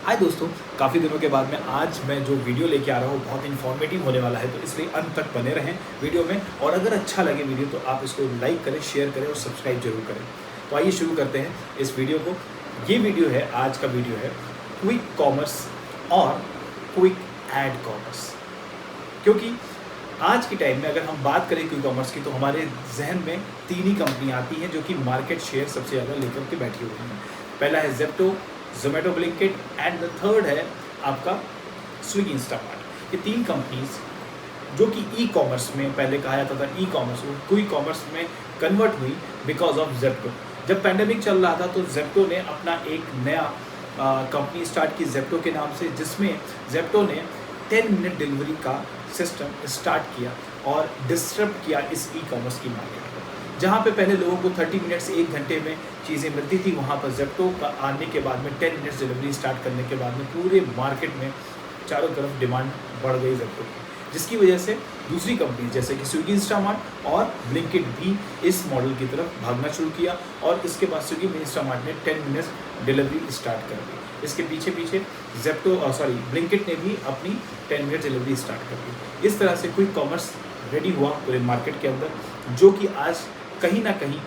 हाय दोस्तों, काफ़ी दिनों के बाद में आज मैं जो वीडियो लेके आ रहा हूँ बहुत इन्फॉर्मेटिव होने वाला है, तो इसलिए अंत तक बने रहें वीडियो में। और अगर अच्छा लगे वीडियो तो आप इसको लाइक करें, शेयर करें और सब्सक्राइब जरूर करें। तो आइए शुरू करते हैं इस वीडियो को। ये वीडियो है, आज का वीडियो है क्विक कॉमर्स और क्विक एड कॉमर्स। क्योंकि आज के टाइम में अगर हम बात करें क्विक कॉमर्स की तो हमारे जहन में तीन ही कंपनियाँ आती हैं जो कि मार्केट शेयर सबसे ज़्यादा लेकर के बैठी हुई हैं। पहला है Zepto, Zomato, Blinkit and the third है आपका स्विगी, इंस्टामार्ट। ये तीन कंपनीज जो कि ई कॉमर्स में पहले कहा जाता था ई कॉमर्स, वो क्विक कॉमर्स में कन्वर्ट हुई बिकॉज ऑफ ज़ेप्टो। जब पैंडेमिक चल रहा था तो ज़ेप्टो ने अपना एक नया कंपनी स्टार्ट की ज़ेप्टो के नाम से, जिसमें ज़ेप्टो ने 10 मिनट डिलीवरी का सिस्टम स्टार्ट किया और डिस्टर्ब किया इस ई कॉमर्स की मार्केट को। जहाँ पे पहले लोगों को 30 मिनट से 1 घंटे में चीज़ें मिलती थी, वहाँ पर ज़ेप्टो का आने के बाद में 10 मिनट्स डिलीवरी स्टार्ट करने के बाद में पूरे मार्केट में चारों तरफ डिमांड बढ़ गई ज़ेप्टो की, जिसकी वजह से दूसरी कंपनी जैसे कि स्विगी, इंस्टामार्ट और ब्लिंकिट भी इस मॉडल की तरफ भागना शुरू किया। और इसके बाद स्विगी में इंस्टामार्ट ने 10 मिनट्स डिलीवरी स्टार्ट कर दी। इसके पीछे पीछे ब्लिंकिट ने भी अपनी 10 मिनट डिलीवरी स्टार्ट कर दी। इस तरह से क्विक कॉमर्स रेडी हुआ पूरे मार्केट के अंदर, जो कि आज कहीं ना कहीं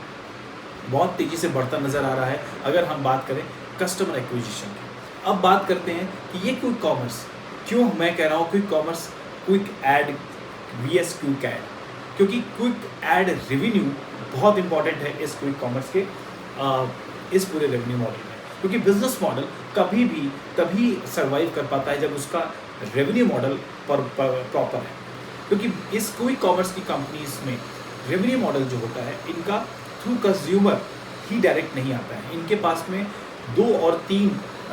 बहुत तेज़ी से बढ़ता नज़र आ रहा है। अगर हम बात करें कस्टमर एक्विजिशन की, अब बात करते हैं कि ये क्विक कॉमर्स क्यों मैं कह रहा हूँ quick commerce, quick ad V S quick ad, क्योंकि क्विक एड रेवेन्यू बहुत इंपॉर्टेंट है इस क्विक कॉमर्स के इस पूरे रेवेन्यू मॉडल में। क्योंकि बिजनेस मॉडल कभी भी तभी सर्वाइव कर पाता है जब उसका रेवेन्यू मॉडल प्रॉपर है। क्योंकि इस क्विक कॉमर्स की कंपनीज में रेवेन्यू मॉडल जो होता है इनका थ्रू कंज्यूमर ही डायरेक्ट नहीं आता है। इनके पास में 2 और 3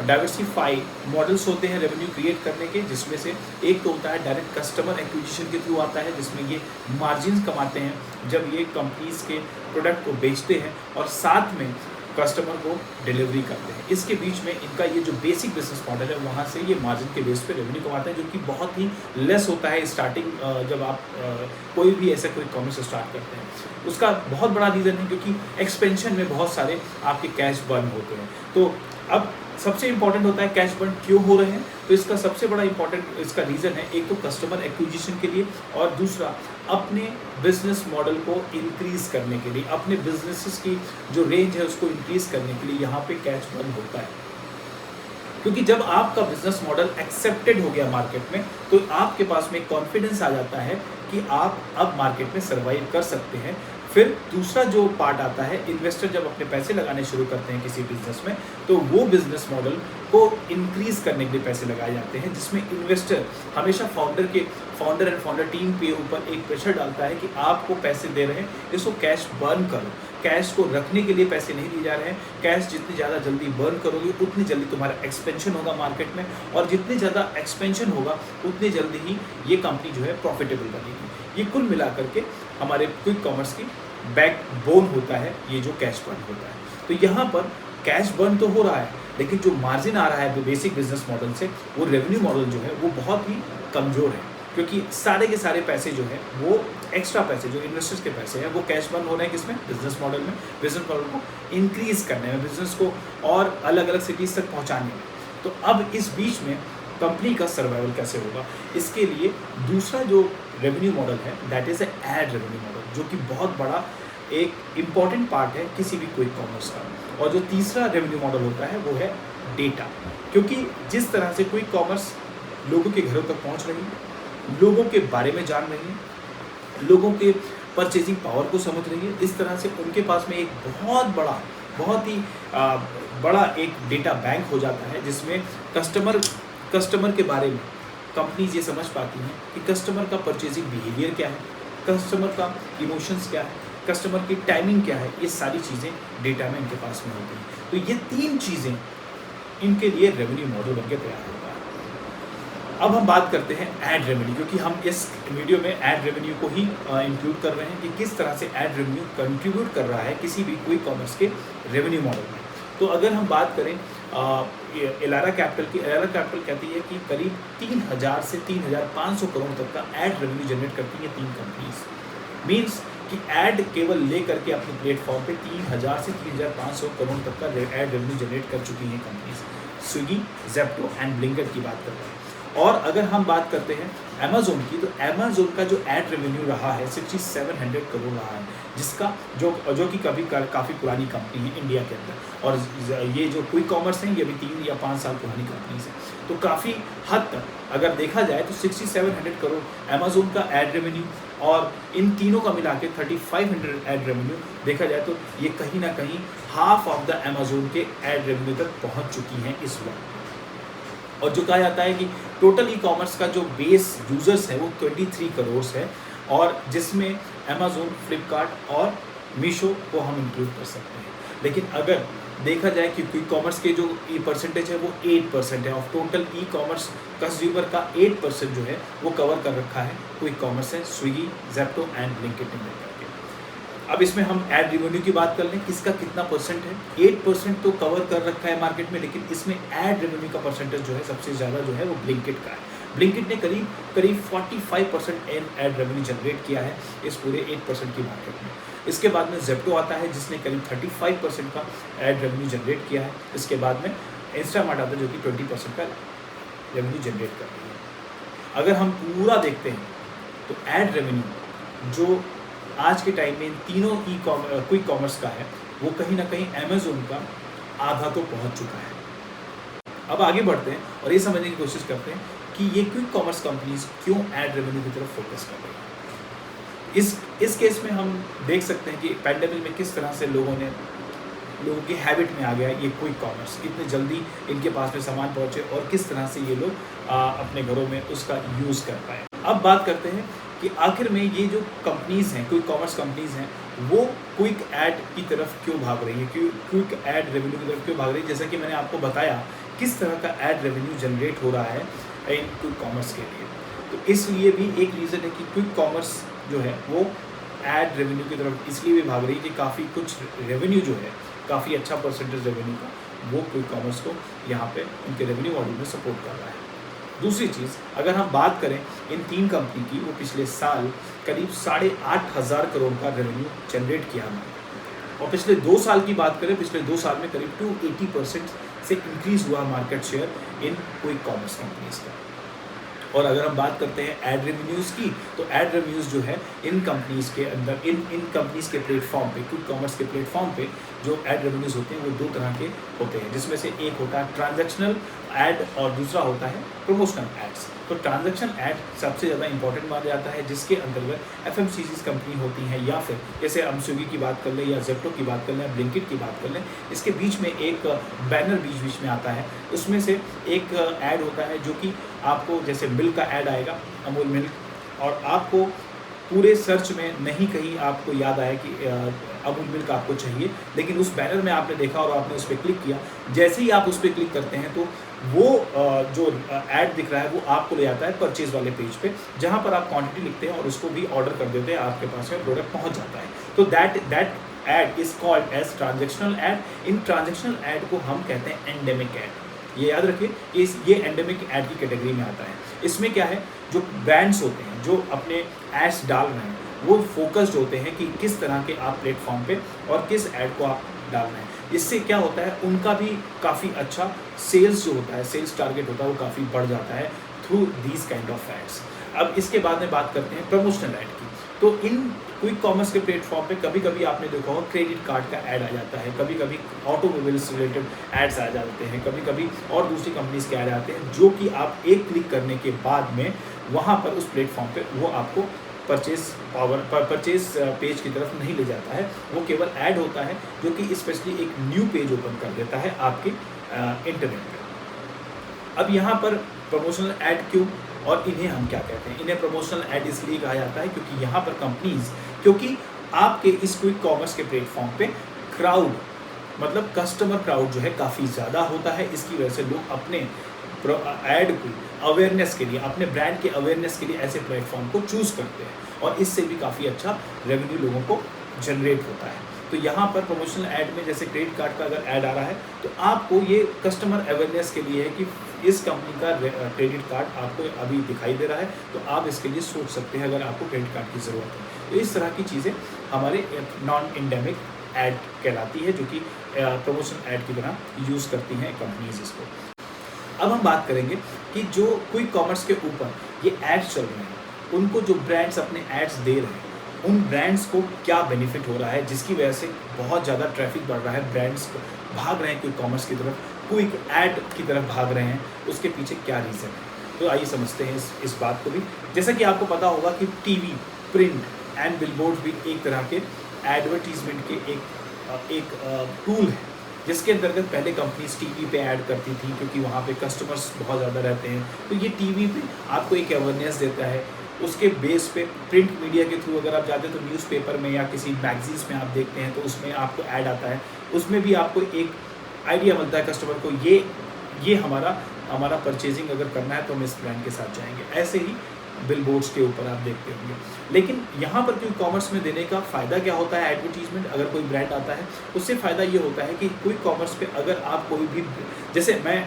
डाइवर्सिफाई मॉडल्स होते हैं रेवेन्यू क्रिएट करने के, जिसमें से एक तो होता है डायरेक्ट कस्टमर एक्विजिशन के थ्रू आता है, जिसमें ये मार्जिन्स कमाते हैं जब ये कंपनीज के प्रोडक्ट को बेचते हैं और साथ में कस्टमर को डिलीवरी करते हैं। इसके बीच में इनका ये जो बेसिक बिजनेस मॉडल है वहाँ से ये मार्जिन के बेस पे रेवेन्यू कमाते हैं, जो कि बहुत ही लेस होता है स्टार्टिंग जब आप कोई भी ऐसा कोई कॉमर्स स्टार्ट करते हैं। उसका बहुत बड़ा रीज़न है क्योंकि एक्सपेंशन में बहुत सारे आपके कैश बर्न होते हैं। तो अब सबसे इंपॉर्टेंट होता है कैश बर्न क्यों हो रहे हैं, तो इसका सबसे बड़ा इंपॉर्टेंट इसका रीज़न है, एक तो कस्टमर एक्विजिशन के लिए और दूसरा अपने बिजनेस मॉडल को इंक्रीज़ करने के लिए, अपने बिजनेसेस की जो रेंज है उसको इंक्रीज़ करने के लिए यहाँ पे कैश बर्न होता है। क्योंकि जब आपका बिजनेस मॉडल एक्सेप्टेड हो गया मार्केट में तो आपके पास में कॉन्फिडेंस आ जाता है कि आप अब मार्केट में सर्वाइव कर सकते हैं। फिर दूसरा जो पार्ट आता है, इन्वेस्टर जब अपने पैसे लगाने शुरू करते हैं किसी बिजनेस में तो वो बिजनेस मॉडल को इंक्रीज़ करने के लिए पैसे लगाए जाते हैं, जिसमें इन्वेस्टर हमेशा फाउंडर एंड फाउंडर टीम के ऊपर एक प्रेशर डालता है कि आपको पैसे दे रहे हैं, इसको कैश बर्न करो। कैश को रखने के लिए पैसे नहीं दिए जा रहे हैं। कैश जितनी ज़्यादा जल्दी बर्न करोगे उतनी जल्दी तुम्हारा एक्सपेंशन होगा मार्केट में, और जितनी ज़्यादा एक्सपेंशन होगा उतनी जल्दी ही ये कंपनी जो है प्रॉफिटेबल बनेगी। ये कुल मिला करके हमारे क्विक कॉमर्स की बैकबोन होता है ये जो कैश बर्न होता है। तो यहाँ पर कैश बर्न तो हो रहा है, लेकिन जो मार्जिन आ रहा है बेसिक बिजनेस मॉडल से, वो रेवेन्यू मॉडल जो है वो बहुत ही कमज़ोर है। क्योंकि सारे के सारे पैसे जो हैं वो एक्स्ट्रा पैसे जो इन्वेस्टर्स के पैसे हैं वो कैश बर्न हो रहे हैं किसमें, बिजनेस मॉडल में, बिजनेस मॉडल को इंक्रीज़ करने में, बिजनेस को और अलग अलग सिटीज़ तक पहुँचाने में। तो अब इस बीच में कंपनी का सर्वाइवल कैसे होगा, इसके लिए दूसरा जो रेवेन्यू मॉडल है that is ad revenue model, जो कि बहुत बड़ा एक इम्पॉर्टेंट पार्ट है किसी भी क्विक कॉमर्स का। और जो तीसरा रेवेन्यू मॉडल होता है वो है डेटा। क्योंकि जिस तरह से क्विक कॉमर्स लोगों के घरों तक पहुंच रही है, लोगों के बारे में जान रही है, लोगों के परचेजिंग पावर को समझ रही है, इस तरह से उनके पास में एक बहुत ही बड़ा एक डेटा बैंक हो जाता है, जिसमें कस्टमर के बारे में कंपनीज ये समझ पाती हैं कि कस्टमर का परचेजिंग बिहेवियर क्या है, कस्टमर का इमोशंस क्या है, कस्टमर की टाइमिंग क्या है, ये सारी चीज़ें डेटा में इनके पास में होती हैं। तो ये 3 चीज़ें इनके लिए रेवेन्यू मॉडल बनकर तैयार होता है। अब हम बात करते हैं एड रेवेन्यू, क्योंकि हम इस वीडियो में एड रेवेन्यू को ही इंक्लूड कर रहे हैं कि किस तरह से एड रेवेन्यू कंट्रीब्यूट कर रहा है किसी भी क्विक कॉमर्स के रेवेन्यू मॉडल में। तो अगर हम बात करें एलारा कैपिटल की, एलारा कैपिटल कहती है कि करीब 3000 से 3500 करोड़ तक का एड रेवेन्यू जनरेट करती हैं 3 कंपनीज। मीन्स कि ऐड केवल ले करके अपने प्लेटफॉर्म पे 3000 से 3500 करोड़ तक का एड रेवेन्यू जनरेट कर चुकी हैं companies. Swiggy, Zepto and Blinkit की बात कर रहे हैं। और अगर हम बात करते हैं अमेज़ोन की, तो अमेज़ोन का जो एड रेवेन्यू रहा है 6700 करोड़ रहा है, जिसका जो कि काफ़ी पुरानी कंपनी है इंडिया के अंदर। और ये जो क्विक कॉमर्स है, ये भी 3 या 5 साल पुरानी कंपनीज है। तो काफ़ी हद तक अगर देखा जाए तो 6700 करोड़ अमेज़ोन का एड रेवेन्यू और इन तीनों का मिला के 3500 एड रेवेन्यू देखा जाए तो ये कहीं ना कहीं हाफ ऑफ द अमेज़ोन के एड रेवेन्यू तक पहुँच चुकी हैं इस वक्त। और जो कहा जाता है कि टोटल ई कॉमर्स का जो बेस यूज़र्स है वो 23 करोड़ है, और जिसमें अमेज़ोन, फ्लिपकार्ट और मीशो को हम इंक्लूड कर सकते हैं। लेकिन अगर देखा जाए कि क्विक कॉमर्स के जो परसेंटेज है वो 8% है, और टोटल ई कॉमर्स कंज्यूमर का 8% जो है वो कवर कर रखा है क्विक कॉमर्स है, स्विगी, जेप्टो एंड ब्लिंकिट ने मिलकर के। अब इसमें हम एड रेवेन्यू की बात कर लें, किसका कितना परसेंट है। 8% तो कवर कर रखा है मार्केट में, लेकिन इसमें एड रेवेन्यू का परसेंटेज जो है सबसे ज़्यादा जो है वो ब्लिंकिट का है। ब्लिंकिट ने करीब 45% एड रेवेन्यू जनरेट किया है इस पूरे 8% की मार्केट में। इसके बाद में जेप्टो आता है जिसने करीब 35% का एड रेवेन्यू जनरेट किया है। इसके बाद में इंस्टामार्ट आता है जो कि 20% का रेवेन्यू जनरेट कर रही है। अगर हम पूरा देखते हैं तो एड रेवेन्यू जो आज के टाइम में इन तीनों क्विक कॉमर्स का है वो कहीं ना कहीं अमेज़ोन का आधा तो पहुंच चुका है। अब आगे बढ़ते हैं और ये समझने की कोशिश करते हैं कि ये क्विक कॉमर्स कंपनीज क्यों एड रेवेन्यू की तरफ फोकस कर रही हैं। इस केस में हम देख सकते हैं कि पैंडेमिक में किस तरह से लोगों की हैबिट में आ गया ये क्विक कॉमर्स, कितने जल्दी इनके पास में सामान पहुंचे और किस तरह से ये लोग अपने घरों में उसका यूज़ कर पाए। अब बात करते हैं कि आखिर में ये जो कंपनीज़ हैं, क्विक कॉमर्स कंपनीज़ हैं, वो क्विक ऐड की तरफ क्यों भाग रही है, क्विक ऐड रेवेन्यू की तरफ क्यों भाग रही है। जैसा कि मैंने आपको बताया किस तरह का ऐड रेवेन्यू जनरेट हो रहा है इन क्विक कॉमर्स के लिए, तो इसलिए भी एक रीज़न है कि क्विक कॉमर्स जो है वो ऐड रेवेन्यू की तरफ इसलिए भी भाग रही है कि काफ़ी कुछ रेवेन्यू जो है, काफ़ी अच्छा परसेंटेज रेवेन्यू का वो क्विक कॉमर्स को यहाँ पे उनके रेवेन्यू मॉडल में सपोर्ट कर रहा है। दूसरी चीज़ अगर हम बात करें इन तीन कंपनी की, वो पिछले साल करीब 8,500 करोड़ का रेवेन्यू जनरेट किया हमने, और पिछले 2 साल की बात करें, पिछले 2 साल में करीब 280% से इंक्रीज़ हुआ market share in quick commerce companies का। और अगर हम बात करते हैं ऐड रेवेन्यूज़ की, तो ऐड रेवेन्यूज़ जो है इन कंपनीज़ के अंदर इन कंपनीज़ के प्लेटफॉर्म पे, क्विक कॉमर्स के प्लेटफॉर्म पे जो ऐड रेवेन्यूज़ होते हैं वो 2 तरह के होते हैं, जिसमें से एक होता है ट्रांजैक्शनल ऐड और दूसरा होता है प्रमोशनल एड्स। तो ट्रांजैक्शन ऐड सबसे ज़्यादा इंपॉर्टेंट माना जाता है, जिसके अंतर्गत FMCGs कंपनी होती हैं, या फिर जैसे हम स्विगी की बात कर लें या जेप्टो की बात कर लें, ब्लिंकिट की बात कर लें, इसके बीच में एक बैनर बीच में आता है, उसमें से एक ऐड होता है जो कि आपको जैसे मिल्क का ऐड आएगा, अमूल मिल्क, और आपको पूरे सर्च में नहीं कहीं आपको याद आया कि अमूल मिल्क आपको चाहिए, लेकिन उस बैनर में आपने देखा और आपने उस पर क्लिक किया। जैसे ही आप उस पर क्लिक करते हैं तो वो जो ऐड दिख रहा है वो आपको ले जाता है परचेज वाले पेज पे, जहाँ पर आप क्वांटिटी लिखते हैं और उसको भी ऑर्डर कर देते हैं, आपके पास में प्रोडक्ट पहुँच जाता है। तो that ad is called as transactional ad. इन ट्रांजेक्शनल ऐड को हम कहते हैं एंडेमिक ऐड। ये याद रखिए, ये एंडेमिक ऐड की कैटेगरी में आता है। इसमें क्या है, जो ब्रांड्स होते हैं जो अपने एड्स डाल रहे हैं वो फोकस्ड होते हैं कि किस तरह के आप प्लेटफॉर्म पे और किस ऐड को आप डाल रहे हैं। इससे क्या होता है, उनका भी काफ़ी अच्छा सेल्स जो होता है, सेल्स टारगेट होता है वो काफ़ी बढ़ जाता है through these kind of ads. अब इसके बाद में बात करते हैं प्रमोशनल ऐड की। तो इन क्विक कॉमर्स के प्लेटफॉर्म पे कभी कभी आपने देखा होगा क्रेडिट कार्ड का ऐड आ जाता है, कभी कभी ऑटोमोबाइल्स रिलेटेड एड्स आ जाते हैं, कभी कभी और दूसरी कंपनीज के ऐड आते हैं, जो कि आप एक क्लिक करने के बाद में वहाँ पर उस प्लेटफॉर्म पे वो आपको परचेज पेज की तरफ नहीं ले जाता है, वो केवल ऐड होता है जो कि स्पेशली एक न्यू पेज ओपन कर देता है आपके इंटरनेट पे। अब यहाँ पर प्रमोशनल ऐड क्यों, और इन्हें हम क्या कहते हैं? इन्हें प्रमोशनल ऐड इसलिए कहा जाता है क्योंकि यहाँ पर कंपनीज, क्योंकि आपके इस क्विक कॉमर्स के प्लेटफॉर्म पे क्राउड, मतलब कस्टमर क्राउड जो है काफ़ी ज़्यादा होता है, इसकी वजह से लोग अपने ऐड को अवेयरनेस के लिए, अपने ब्रांड के अवेयरनेस के लिए ऐसे प्लेटफॉर्म को चूज़ करते हैं, और इससे भी काफ़ी अच्छा रेवेन्यू लोगों को जनरेट होता है। तो यहाँ पर प्रमोशनल ऐड में जैसे क्रेडिट कार्ड का अगर ऐड आ रहा है तो आपको ये कस्टमर अवेयरनेस के लिए है कि इस कंपनी का क्रेडिट कार्ड आपको अभी दिखाई दे रहा है, तो आप इसके लिए सोच सकते हैं अगर आपको क्रेडिट कार्ड की ज़रूरत है। तो इस तरह की चीज़ें हमारे नॉन एंडेमिक ऐड कहलाती है, जो कि प्रमोशनल ऐड की तरह यूज़ करती हैं कंपनीज इसको। अब हम बात करेंगे कि जो क्विक कॉमर्स के ऊपर ये एड्स चल रहे हैं, उनको जो ब्रांड्स अपने एड्स दे रहे हैं, उन ब्रांड्स को क्या बेनिफिट हो रहा है, जिसकी वजह से बहुत ज़्यादा ट्रैफिक बढ़ रहा है, ब्रांड्स भाग रहे हैं क्विक कॉमर्स की तरफ, क्विक ऐड की तरफ भाग रहे हैं, उसके पीछे क्या रीज़न है। तो आइए समझते हैं इस बात को भी। जैसा कि आपको पता होगा कि टीवी, प्रिंट एंड बिलबोर्ड भी एक तरह के एडवर्टीजमेंट के एक टूल है, जिसके अंतर्गत पहले कंपनीज टीवी पे ऐड करती थी, क्योंकि वहाँ पे कस्टमर्स बहुत ज़्यादा रहते हैं। तो ये टीवी पे आपको एक अवेयरनेस देता है, उसके बेस पे प्रिंट मीडिया के थ्रू अगर आप जाते हैं तो न्यूज़पेपर में या किसी मैगजीन्स में आप देखते हैं तो उसमें आपको ऐड आता है, उसमें भी आपको एक आइडिया मिलता है कस्टमर को, ये हमारा परचेजिंग अगर करना है तो हम इस ब्रांड के साथ जाएंगे। ऐसे ही बिलबोर्ड्स के ऊपर आप देखते होंगे। लेकिन यहाँ पर क्विक कॉमर्स में देने का फ़ायदा क्या होता है, एडवर्टीजमेंट अगर कोई ब्रांड आता है उससे फ़ायदा ये होता है कि क्विक कॉमर्स पे अगर आप कोई भी, जैसे मैं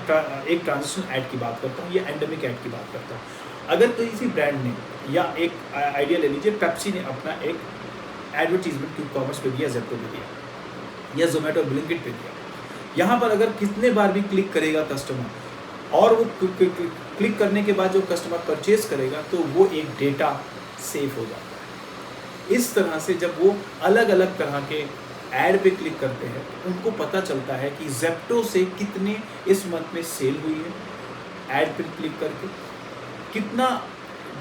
एक ट्रांजिशन ऐड की बात करता हूँ या एंडेमिक ऐड की बात करता हूँ, अगर किसी ब्रांड ने या एक आइडिया ले लीजिए, पेप्सी ने अपना एक एडवर्टीजमेंट क्विक कॉमर्स पे दिया, जेप्टो पे दिया या जोमेटो ब्लिंकिट पे दिया, यहाँ पर अगर कितने बार भी क्लिक करेगा कस्टमर और वो क्लिक करने के बाद जो कस्टमर परचेज करेगा तो वो एक डेटा सेव हो जाता है। इस तरह से जब वो अलग अलग तरह के ऐड पे क्लिक करते हैं तो उनको पता चलता है कि जेप्टो से कितने इस मंथ में सेल हुई है, ऐड पे क्लिक करके कितना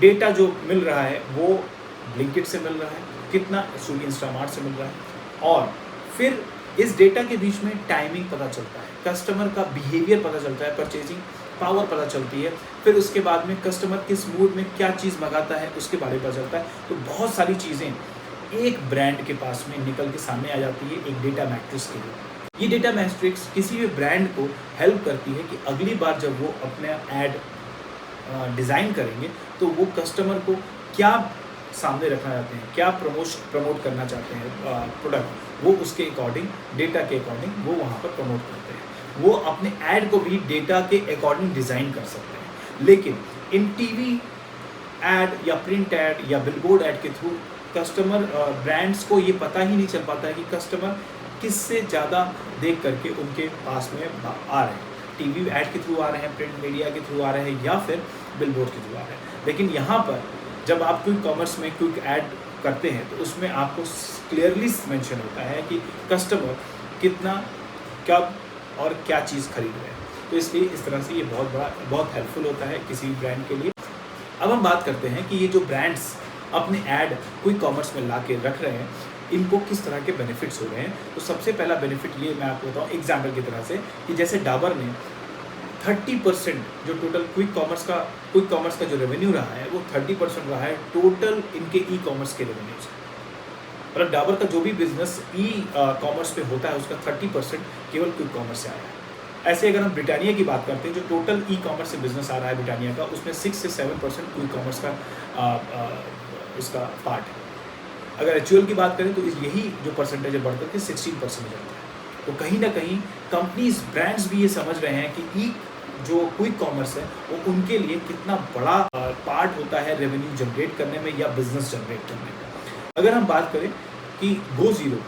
डेटा जो मिल रहा है वो ब्लिंकिट से मिल रहा है, कितना स्विगी इंस्टामार्ट से मिल रहा है, और फिर इस डेटा के बीच में टाइमिंग पता चलता है, कस्टमर का बिहेवियर पता चलता है, परचेजिंग पावर पता चलती है, फिर उसके बाद में कस्टमर किस मूड में क्या चीज़ मंगाता है उसके बारे में पता चलता है। तो बहुत सारी चीज़ें एक ब्रांड के पास में निकल के सामने आ जाती है एक डेटा मैट्रिक्स के लिए। ये डेटा मैट्रिक्स किसी भी ब्रांड को हेल्प करती है कि अगली बार जब वो अपना ऐड डिज़ाइन करेंगे तो वो कस्टमर को क्या सामने रखना चाहते हैं, क्या प्रमोट करना चाहते हैं प्रोडक्ट, वो उसके अकॉर्डिंग, डेटा के अकॉर्डिंग वो वहाँ पर प्रमोट करते हैं। वो अपने ऐड को भी डेटा के अकॉर्डिंग डिज़ाइन कर सकते हैं। लेकिन इन टीवी ऐड या प्रिंट ऐड या बिलबोर्ड ऐड के थ्रू कस्टमर ब्रांड्स को ये पता ही नहीं चल पाता है कि कस्टमर किससे ज़्यादा देख करके उनके पास में आ रहे हैं। टीवी ऐड के थ्रू आ रहे हैं, प्रिंट मीडिया के थ्रू आ रहे हैं, या फिर बिलबोर्ड के थ्रू आ रहे हैं। लेकिन यहाँ पर जब आप क्विक कॉमर्स में क्विक ऐड करते हैं तो उसमें आपको क्लियरली मेंशन होता है कि कस्टमर कितना, कब और क्या चीज़ खरीद रहे हैं। तो इसलिए इस तरह से ये बहुत हेल्पफुल होता है किसी ब्रांड के लिए। अब हम बात करते हैं कि ये जो ब्रांड्स अपने ऐड क्विक कॉमर्स में ला के रख रहे हैं, इनको किस तरह के बेनिफिट्स हो रहे हैं। तो सबसे पहला बेनिफिट ये मैं आपको बताऊँ एग्जाम्पल की तरह से, कि जैसे डाबर ने 30% जो टोटल क्विक कॉमर्स का जो रेवेन्यू रहा है वो 30% रहा है टोटल इनके ई कॉमर्स के रेवेन्यू से। मतलब डाबर का जो भी बिजनेस ई कॉमर्स पे होता है उसका 30% केवल क्विक कॉमर्स से आया है। ऐसे अगर हम ब्रिटानिया की बात करते हैं, जो टोटल ई कॉमर्स से बिजनेस आ रहा है ब्रिटानिया का, उसमें 6 से 7% क्विक कॉमर्स का इसका पार्ट है। अगर एचयूएल की बात करें तो यही जो परसेंटेज है बढ़कर के 16% हो जाता है। तो कहीं ना कहीं कंपनीज, ब्रांड्स भी ये समझ रहे हैं कि ई जो क्विक कॉमर्स है वो उनके लिए कितना बड़ा पार्ट होता है रेवेन्यू जनरेट करने में या बिजनेस जनरेट करने में। अगर हम बात करें कि GoZero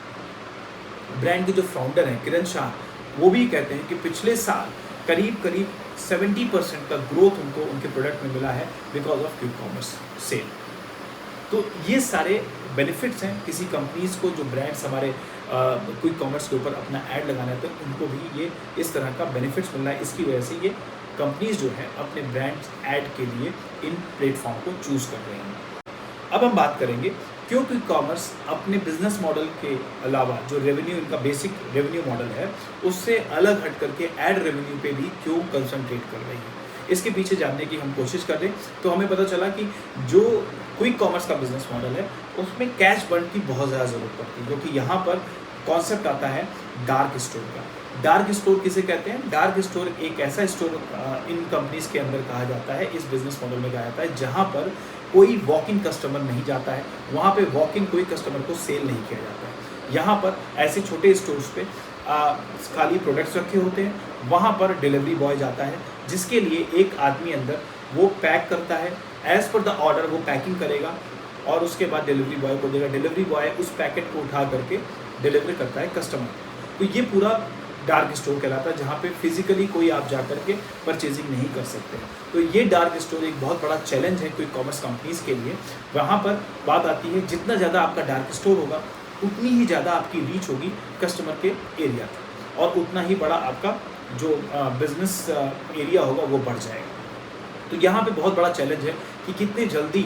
ब्रांड के जो फाउंडर हैं किरण शाह, वो भी कहते हैं कि पिछले साल करीब 70% का ग्रोथ उनको उनके प्रोडक्ट में मिला है because of quick commerce sale. तो ये सारे बेनिफिट्स हैं किसी कंपनीज को, जो ब्रांड्स हमारे क्विक कॉमर्स के ऊपर अपना ऐड लगाना है तो उनको भी ये इस तरह का बेनिफिट्स मिल रहा है। इसकी वजह से ये कंपनीज जो है अपने ब्रांड्स ऐड के लिए इन प्लेटफॉर्म को चूज़ कर रहे हैं। अब हम बात करेंगे क्यों क्विक कॉमर्स अपने बिजनेस मॉडल के अलावा जो रेवेन्यू, इनका बेसिक रेवेन्यू मॉडल है, उससे अलग हट करके ऐड रेवेन्यू पे भी क्यों कंसंट्रेट कर रही है। इसके पीछे जानने की हम कोशिश कर रहे हैं तो हमें पता चला कि जो क्विक कॉमर्स का बिजनेस मॉडल है उसमें कैश बर्न की बहुत ज़्यादा ज़रूरत पड़ती है, क्योंकि यहाँ पर कॉन्सेप्ट आता है डार्क स्टोर का। डार्क स्टोर किसे कहते हैं? डार्क स्टोर एक ऐसा स्टोर इन कंपनीज के अंदर कहा जाता है, इस बिजनेस मॉडल में कहा जाता है, जहाँ पर कोई वॉक इन कस्टमर नहीं जाता है, वहाँ पे वॉक इन कोई कस्टमर को सेल नहीं किया जाता है। यहाँ पर ऐसे छोटे स्टोर्स पे खाली प्रोडक्ट्स रखे होते हैं, वहाँ पर डिलीवरी बॉय जाता है जिसके लिए एक आदमी अंदर वो पैक करता है, एज़ पर द ऑर्डर वो पैकिंग करेगा और उसके बाद डिलीवरी बॉय को देगा। डिलीवरी बॉय उस पैकेट को उठा करके डिलीवर करता है कस्टमर। तो ये पूरा डार्क स्टोर कहलाता है, जहाँ पे फिजिकली कोई आप जा कर के परचेजिंग नहीं कर सकते। तो ये डार्क स्टोर एक बहुत बड़ा चैलेंज है क्विक कॉमर्स कंपनीज़ के लिए। वहाँ पर बात आती है, जितना ज़्यादा आपका डार्क स्टोर होगा उतनी ही ज़्यादा आपकी रीच होगी कस्टमर के एरिया तक, और उतना ही बड़ा आपका जो बिजनेस एरिया होगा वो बढ़ जाएगा। तो यहाँ पे बहुत बड़ा चैलेंज है कि कितने जल्दी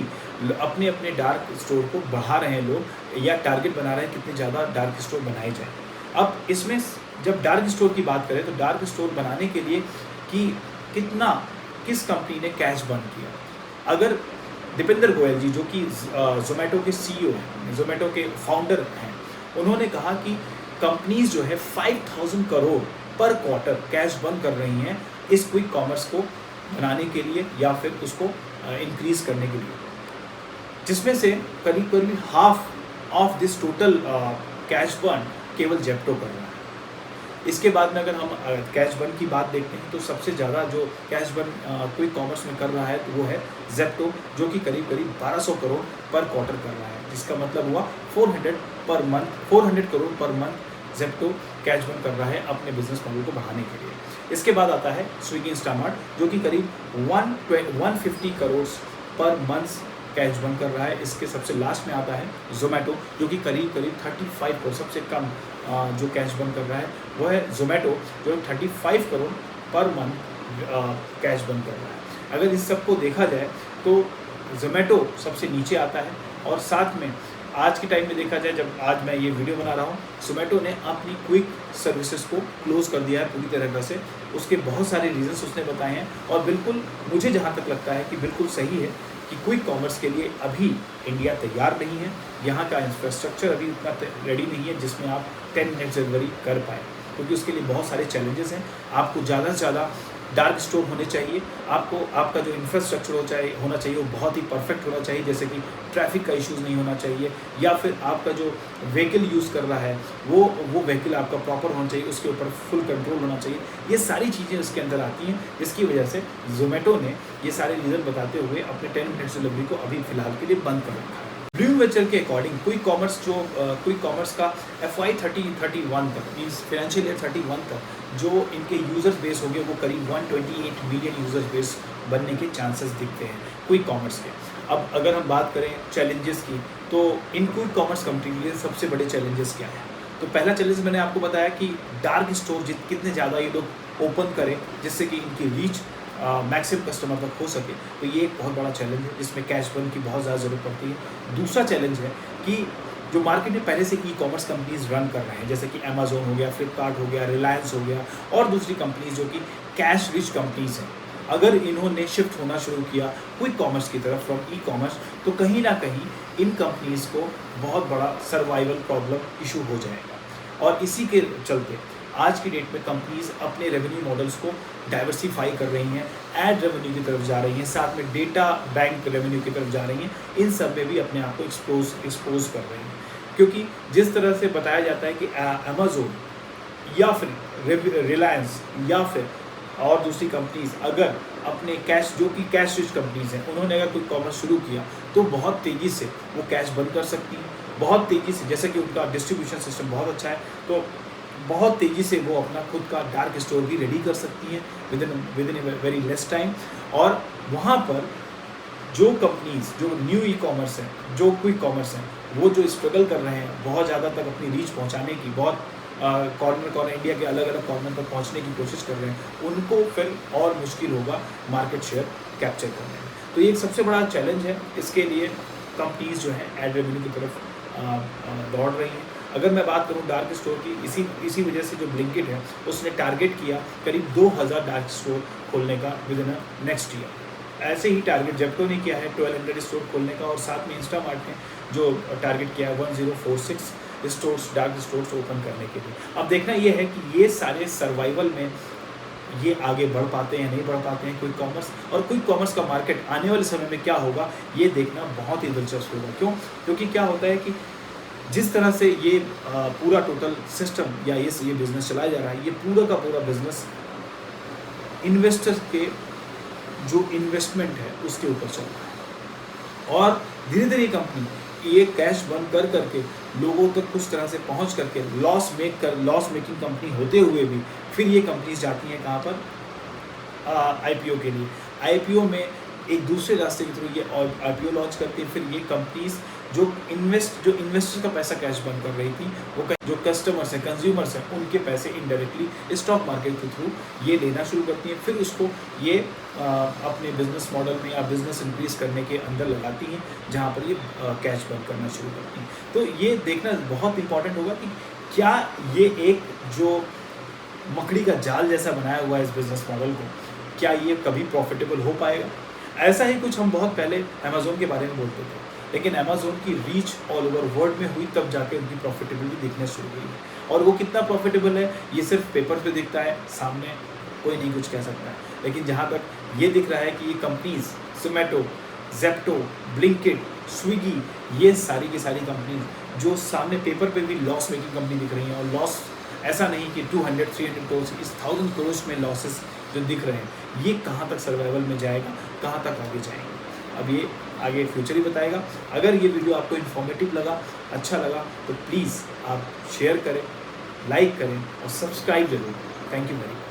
अपने अपने डार्क स्टोर को बढ़ा रहे हैं लोग, या टारगेट बना रहे हैं कितने ज़्यादा डार्क स्टोर बनाए जाए। अब इसमें जब डार्क स्टोर की बात करें तो डार्क स्टोर बनाने के लिए कि किस कंपनी ने कैश बर्न किया। अगर दीपेंद्र गोयल जी, जो कि ज़ोमैटो के CEO हैं, ज़ोमैटो के फाउंडर हैं, उन्होंने कहा कि कंपनीज जो है 5000 करोड़ पर क्वार्टर कैश बर्न कर रही हैं इस क्विक कॉमर्स को बनाने के लिए या फिर उसको इंक्रीज करने के लिए, जिसमें से करीब करीब half of this total cash burn केवल जेप्टो कर रहा है। इसके बाद में अगर हम कैश बर्न की बात देखते हैं तो सबसे ज़्यादा जो कैश बर्न क्विक कॉमर्स में कर रहा है तो वो है जेप्टो, जो कि करीब करीब 1200 करोड़ पर क्वार्टर कर रहा है, जिसका मतलब हुआ 400 crore per month Zepto cash burn कर रहा है अपने बिजनेस मॉडल को बढ़ाने के लिए। इसके बाद आता है स्विगी इंस्टामार्ट, जो कि करीब 150 crore per month cash burn कर रहा है। इसके सबसे लास्ट में आता है ज़ोमैटो, जो कि करीब 35 करोड़, सबसे कम जो कैश बर्न कर रहा है वो है ज़ोमैटो, जो 35 crore per month cash burn कर रहा है। अगर इस सबको देखा जाए तो ज़ोमैटो सबसे नीचे आता है, और साथ में आज के टाइम में देखा जाए, जब आज मैं ये वीडियो बना रहा हूँ, ज़ोमैटो ने अपनी क्विक सर्विसेज को क्लोज़ कर दिया है पूरी तरह से। उसके बहुत सारे रीजंस उसने बताए हैं, और बिल्कुल मुझे जहाँ तक लगता है कि बिल्कुल सही है कि क्विक कॉमर्स के लिए अभी इंडिया तैयार नहीं है। यहाँ का इंफ्रास्ट्रक्चर अभी उतना रेडी नहीं है जिसमें आप 10 मिनट डिलीवरी कर पाए, क्योंकि उसके लिए बहुत सारे चैलेंजेस हैं। आपको ज़्यादा से ज़्यादा डार्क स्टोर होने चाहिए, आपको आपका जो इंफ्रास्ट्रक्चर होना चाहिए वो बहुत ही परफेक्ट होना चाहिए, जैसे कि ट्रैफिक का इश्यूज़ नहीं होना चाहिए, या फिर आपका जो व्हीकल यूज़ कर रहा है वो व्हीकल आपका प्रॉपर होना चाहिए, उसके ऊपर फुल कंट्रोल होना चाहिए। ये सारी चीज़ें उसके अंदर आती हैं, जिसकी वजह से ज़ोमैटो ने ये सारे रीज़न बताते हुए अपने 10 मिनट्स डिलीवरी को अभी फ़िलहाल के लिए बंद कर रखा है। ब्लूमवेचर के अकॉर्डिंग क्विक कॉमर्स का FY 3031 तक, मीन्स फाइनेंशियल ईयर 31 तक जो इनके यूज़र्स बेस होंगे वो करीब 128 मिलियन यूज़र्स बेस बनने के चांसेस दिखते हैं क्विक कॉमर्स के। अब अगर हम बात करें चैलेंजेस की, तो इन क्विक कॉमर्स कंपनी के लिए सबसे बड़े चैलेंजेस क्या हैं? तो पहला चैलेंज मैंने आपको बताया कि डार्क स्टोर कितने ज़्यादा ये लोग ओपन करें जिससे कि इनकी रीच मैक्सिमम कस्टमर तक हो सके, तो ये एक बहुत बड़ा चैलेंज है जिसमें कैश बर्न की बहुत ज़्यादा ज़रूरत पड़ती है। दूसरा चैलेंज है कि जो मार्केट में पहले से ई कॉमर्स कंपनीज रन कर रहे हैं, जैसे कि अमेजोन हो गया, फ्लिपकार्ट हो गया, रिलायंस हो गया, और दूसरी कंपनीज जो कि कैश रिच कंपनीज हैं, अगर इन्होंने शिफ्ट होना शुरू किया क्विक कॉमर्स की तरफ फ्रॉम ई कॉमर्स, तो कहीं ना कहीं इन कंपनीज को बहुत बड़ा सर्वाइवल प्रॉब्लम इशू हो जाएगा। और इसी के चलते आज की डेट में कंपनीज अपने रेवेन्यू मॉडल्स को डाइवर्सिफाई कर रही हैं, एड रेवेन्यू की तरफ जा रही हैं, साथ में डेटा बैंक रेवेन्यू की तरफ जा रही हैं। इन सब में भी अपने आप को एक्सपोज कर रही हैं, क्योंकि जिस तरह से बताया जाता है कि अमेजोन या फिर रिलायंस या फिर और दूसरी कंपनीज अगर अपने जो कि कैश रिच कंपनीज हैं, उन्होंने अगर कोई कॉमर्स शुरू किया तो बहुत तेज़ी से वो कैश बंद कर सकती हैं, बहुत तेज़ी से, जैसे कि उनका डिस्ट्रीब्यूशन सिस्टम बहुत अच्छा है, तो बहुत तेज़ी से वो अपना खुद का डार्क स्टोर भी रेडी कर सकती हैं with in a very less time. और वहाँ पर जो कंपनीज जो न्यू ई कॉमर्स हैं, जो क्विक कॉमर्स हैं, वो जो स्ट्रगल कर रहे हैं बहुत ज़्यादा तक अपनी रीच पहुँचाने की, बहुत कॉर्नर इंडिया के अलग अलग कॉर्नर तक पहुँचने की कोशिश कर रहे हैं, उनको फिर और मुश्किल होगा मार्केट शेयर कैप्चर करने में। तो ये एक सबसे बड़ा चैलेंज है। इसके लिए कंपनीज जो हैं एड रेवेन्यू की तरफ दौड़ रही हैं। अगर मैं बात करूं डार्क स्टोर की, इसी वजह से जो ब्लिंकिट है उसने टारगेट किया करीब 2000 डार्क स्टोर खोलने का विद इन नेक्स्ट ईयर। ऐसे ही टारगेट जेप्टो ने किया है 1200 स्टोर खोलने का, और साथ में इंस्टामार्ट ने जो टारगेट किया है 1046 स्टोर्स डार्क स्टोर्स ओपन करने के लिए। अब देखना ये है कि ये सारे सर्वाइवल में ये आगे बढ़ पाते हैं नहीं बढ़ पाते हैं क्विक कॉमर्स, और क्विक कॉमर्स का मार्केट आने वाले समय में क्या होगा ये देखना बहुत ही दिलचस्प होगा। क्यों? क्योंकि क्या होता है कि जिस तरह से ये पूरा टोटल सिस्टम या ये बिज़नेस चलाया जा रहा है, ये पूरा का पूरा बिज़नेस इन्वेस्टर के जो इन्वेस्टमेंट है उसके ऊपर चल रहा है, और धीरे धीरे कंपनी ये कैश बर्न कर करके लोगों तक कुछ तरह से पहुंच करके लॉस मेकिंग कंपनी होते हुए भी फिर ये कंपनीज जाती हैं कहाँ पर, आईपीओ के लिए। आईपीओ में एक दूसरे रास्ते के थ्रू ये आईपीओ लॉन्च करती है। फिर ये कंपनीज जो इन्वेस्टर का पैसा कैश बर्न कर रही थी, वो जो कस्टमर्स हैं, कंज्यूमर्स हैं, उनके पैसे इनडायरेक्टली स्टॉक मार्केट के थ्रू ये लेना शुरू करती हैं। फिर उसको ये अपने बिजनेस मॉडल में या बिजनेस इंक्रीज करने के अंदर लगाती हैं, जहाँ पर ये कैश बर्न करना शुरू करती हैं। तो ये देखना बहुत इंपॉर्टेंट होगा कि क्या ये एक जो मकड़ी का जाल जैसा बनाया हुआ है इस बिजनेस मॉडल को, क्या ये कभी प्रॉफिटेबल हो पाएगा। ऐसा ही कुछ हम बहुत पहले अमेज़ोन के बारे में बोलते थे, लेकिन अमेज़ोन की रीच ऑल ओवर वर्ल्ड में हुई तब जाके उनकी प्रॉफिटेबिलिटी दिखना शुरू हुई है। और वो कितना प्रॉफिटेबल है ये सिर्फ पेपर पे दिखता है, सामने कोई नहीं कुछ कह सकता है। लेकिन जहाँ तक ये दिख रहा है कि ये companies Zomato, Zepto, Blinkit, Swiggy, ये सारी की सारी कंपनीज जो सामने पेपर पे भी लॉस मेकिंग कंपनी दिख रही हैं, और लॉस ऐसा नहीं कि 200-300 करोड़, इस 1000 करोड़ में लॉसेस जो दिख रहे हैं, ये कहाँ तक सर्वाइवल में जाएगा, कहाँ तक आगे जाएंगे, अब ये आगे फ्यूचर ही बताएगा। अगर ये वीडियो आपको इन्फॉर्मेटिव लगा, अच्छा लगा, तो प्लीज़ आप शेयर करें, लाइक करें और सब्सक्राइब जरूर। Thank you very much.